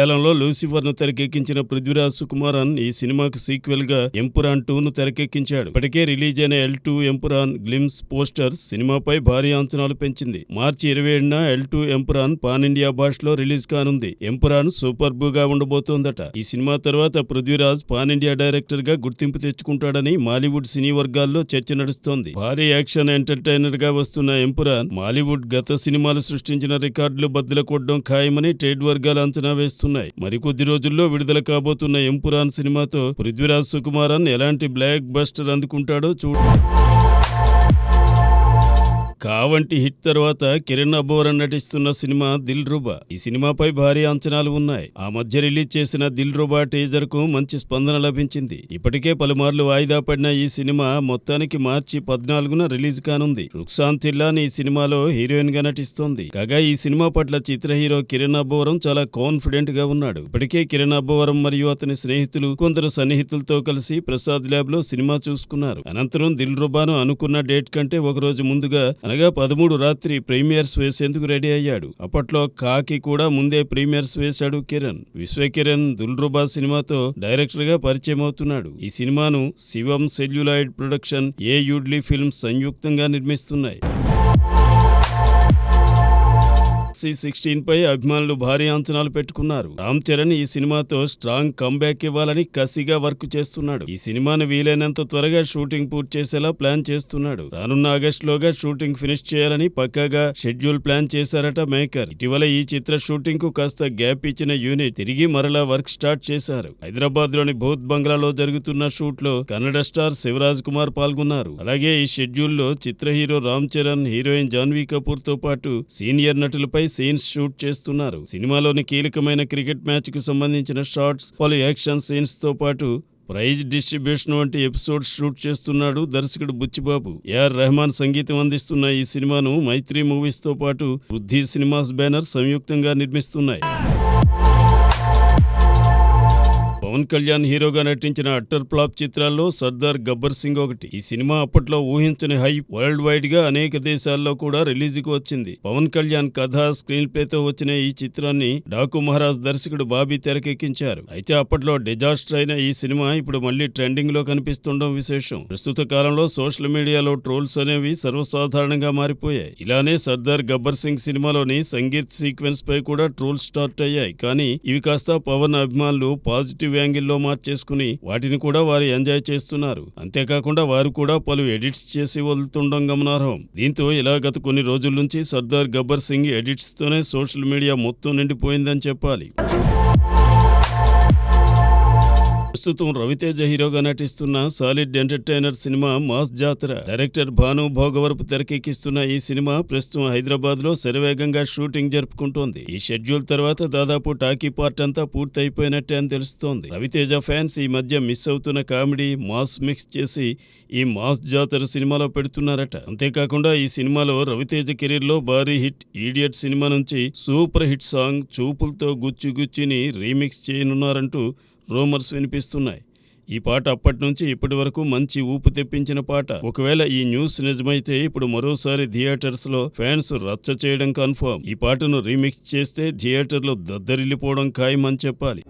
మలయాళంలో లూసిఫర్ను తెరకెక్కించిన పృథ్వీరాజ్ సుకుమారన్ ఈ సినిమాకు సీక్వెల్ గా ఎంపురాన్ 2ను తెరకెక్కించాడు. ఇప్పటికే రిలీజ్ అయిన L2 ఎంపురాన్ గ్లిమ్స్ పోస్టర్ సినిమాపై భారీ అంచనాలు పెంచింది. మార్చి 27న L2 ఎంపురాన్ పాన్ ఇండియా భాషలో రిలీజ్ కానుంది. ఎంపురాన్ సూపర్బ్ గా ఉండబోతోందట. ఈ సినిమా తర్వాత పృథ్వీరాజ్ పాన్ ఇండియా డైరెక్టర్ గా గుర్తింపు తెచ్చుకుంటాడని మాలీవుడ్ సినీ వర్గాల్లో చర్చ నడుస్తోంది. భారీ యాక్షన్ ఎంటర్టైనర్ గా వస్తున్న ఎంపురాన్ మాలీవుడ్ గత సినిమాలు సృష్టించిన రికార్డులు బద్దలు కొట్టడం ఖాయమని ట్రేడ్ వర్గాలు అంచనా వేస్తున్నాయి. మరికొద్ది రోజుల్లో విడుదల కాబోతున్న ఎంపురాన్ సినిమాతో పృథ్వీరాజ్ సుకుమారన్ ఎలాంటి బ్లాక్ బస్టర్ అందుకుంటాడో చూడాలి. కావంటి హిట్ తర్వాత కిరణ్ అబ్బవరం నటిస్తున్న సినిమా దిల్ రుబా. ఈ సినిమాపై భారీ అంచనాలు ఉన్నాయి. ఆ మధ్య రిలీజ్ చేసిన దిల్ రుబా టీజర్ కు మంచి స్పందన లభించింది. ఇప్పటికే పలుమార్లు వాయిదా పడిన ఈ సినిమా మొత్తానికి మార్చి 14న రిలీజ్ కానుంది. రుక్సాన్ తిల్లాన్ ఈ సినిమాలో హీరోయిన్ గా నటిస్తోంది. కాగా ఈ సినిమా పట్ల చిత్ర హీరో కిరణ్ అబ్బవరం చాలా కాన్ఫిడెంట్ గా ఉన్నాడు. ఇప్పటికే కిరణ్ అబ్బవరం మరియు అతని స్నేహితులు కొందరు సన్నిహితులతో కలిసి ప్రసాద్ ల్యాబ్ లో సినిమా చూసుకున్నారు. అనంతరం దిల్ రుబాను అనుకున్న డేట్ కంటే ఒకరోజు ముందుగా అనగా 13 రాత్రి ప్రీమియర్స్ వేసేందుకు రెడీ అయ్యాడు. అప్పట్లో కాకి కూడా ముందే ప్రీమియర్స్ వేశాడు కిరణ్. విశ్వకిరణ్ దిల్ రుబా సినిమాతో డైరెక్టర్ గా పరిచయం అవుతున్నాడు. ఈ సినిమాను శివం సెల్యులాయిడ్ ప్రొడక్షన్, ఏ యుడ్లీ ఫిల్మ్స్ సంయుక్తంగా నిర్మిస్తున్నాయి. C16 పై అభిమానులు భారీ అంచనాలు పెట్టుకున్నారు. రామ్ చరణ్ ఈ సినిమాతో స్ట్రాంగ్ కంబ్యాక్ ఇవ్వాలని కసిగా వర్క్ చేస్తున్నాడు. ఈ సినిమాను వీలైనంత త్వరగా షూటింగ్ పూర్తి చేసేలా ప్లాన్ చేస్తున్నాడు. రానున్న ఆగస్టులోగా షూటింగ్ ఫినిష్ చేయాలని పక్కాగా షెడ్యూల్ ప్లాన్ చేశారట మేకర్. ఇటీవల ఈ చిత్ర షూటింగ్ కు కాస్త గ్యాప్ ఇచ్చిన యూనిట్ తిరిగి మరలా వర్క్ స్టార్ట్ చేశారు. హైదరాబాద్ లోని భూత్ బంగ్లాలో జరుగుతున్న షూట్ లో కన్నడ స్టార్ శివరాజ్ కుమార్ పాల్గొన్నారు. అలాగే ఈ షెడ్యూల్ లో చిత్ర హీరో రామ్ చరణ్, హీరోయిన్ జాన్వీ కపూర్ తో పాటు సీనియర్ నటులపై సీన్స్ షూట్ చేస్తున్నారు. సినిమాలోని కీలకమైన క్రికెట్ మ్యాచ్ కు సంబంధించిన షాట్స్, పలు యాక్షన్ సీన్స్ తో పాటు ప్రైజ్ డిస్ట్రిబ్యూషన్ వంటి ఎపిసోడ్స్ షూట్ చేస్తున్నాడు దర్శకుడు బుచ్చిబాబు. AR రెహమాన్ సంగీతం అందిస్తున్న ఈ సినిమాను మైత్రి మూవీస్ తో పాటు వృద్ధి సినిమాస్ బ్యానర్ సంయుక్తంగా నిర్మిస్తున్నాయి. పవన్ కళ్యాణ్ హీరోగా నటించిన అట్టర్ ఫ్లాప్ చిత్రాల్లో సర్దార్ గబ్బర్ సింగ్ ఒకటి. ఈ సినిమా అప్పట్లో ఊహించని హైప్ వరల్డ్ వైడ్ గా అనేక దేశాల్లో కూడా రిలీజ్ కు వచ్చింది. పవన్ కళ్యాణ్ కథ, స్క్రీన్ ప్లేతో వచ్చిన ఈ చిత్రాన్ని డాకు మహారాజ్ దర్శకుడు బాబీ తెరకెక్కించారు. అయితే అప్పట్లో డిజాస్టర్ అయిన ఈ సినిమా ఇప్పుడు మళ్లీ ట్రెండింగ్ లో కనిపిస్తుండడం విశేషం. ప్రస్తుత కాలంలో సోషల్ మీడియాలో ట్రోల్స్ అనేవి సర్వసాధారణంగా మారిపోయాయి. ఇలానే సర్దార్ గబ్బర్ సింగ్ సినిమాలోని సంగీత్ సీక్వెన్స్ పై కూడా ట్రోల్స్ స్టార్ట్ అయ్యాయి. కానీ ఇవి కాస్త పవన్ అభిమానులు పాజిటివ్ యాంగిల్లో మార్చేసుకుని వాటిని కూడా వారు ఎంజాయ్ చేస్తున్నారు. అంతేకాకుండా వారు కూడా పలు ఎడిట్స్ చేసి వదులుతుండడం గమనార్హం. దీంతో ఇలా గత కొన్ని రోజుల నుంచి సర్దార్ గబ్బర్ సింగ్ ఎడిట్స్ తోనే సోషల్ మీడియా మొత్తం నిండిపోయిందని చెప్పాలి. ప్రస్తుతం రవితేజ హీరోగా నటిస్తున్న సాలిడ్ ఎంటర్టైనర్ సినిమా మాస్ జాతర. డైరెక్టర్ భాను భోగవరపు తెరకెక్కిస్తున్న ఈ సినిమా ప్రస్తుతం హైదరాబాద్ లో శరవేగంగా షూటింగ్ జరుపుకుంటోంది. ఈ షెడ్యూల్ తర్వాత దాదాపు టాకీ పార్ట్ అంతా పూర్తి అయిపోయినట్టే అని తెలుస్తోంది. రవితేజ ఫ్యాన్స్ ఈ మధ్య మిస్ అవుతున్న కామెడీ, మాస్ మిక్స్ చేసి ఈ మాస్ జాతర సినిమాలో పెడుతున్నారట. అంతేకాకుండా ఈ సినిమాలో రవితేజ కెరీర్ లో భారీ హిట్ ఈడియట్ సినిమా నుంచి సూపర్ హిట్ సాంగ్ చూపులతో గుచ్చి గుచ్చిని రీమిక్స్ చేయనున్నారంటూ రూమర్స్ వినిపిస్తున్నాయి. ఈ పాట అప్పటి నుంచి ఇప్పటి వరకు మంచి ఊపు తెప్పించిన పాట. ఒకవేళ ఈ న్యూస్ నిజమైతే ఇప్పుడు మరోసారి థియేటర్స్ లో ఫ్యాన్స్ రచ్చ చేయడం కన్ఫర్మ్. ఈ పాటను రీమిక్స్ చేస్తే థియేటర్లో దద్దరిల్లిపోవడం ఖాయమని చెప్పాలి.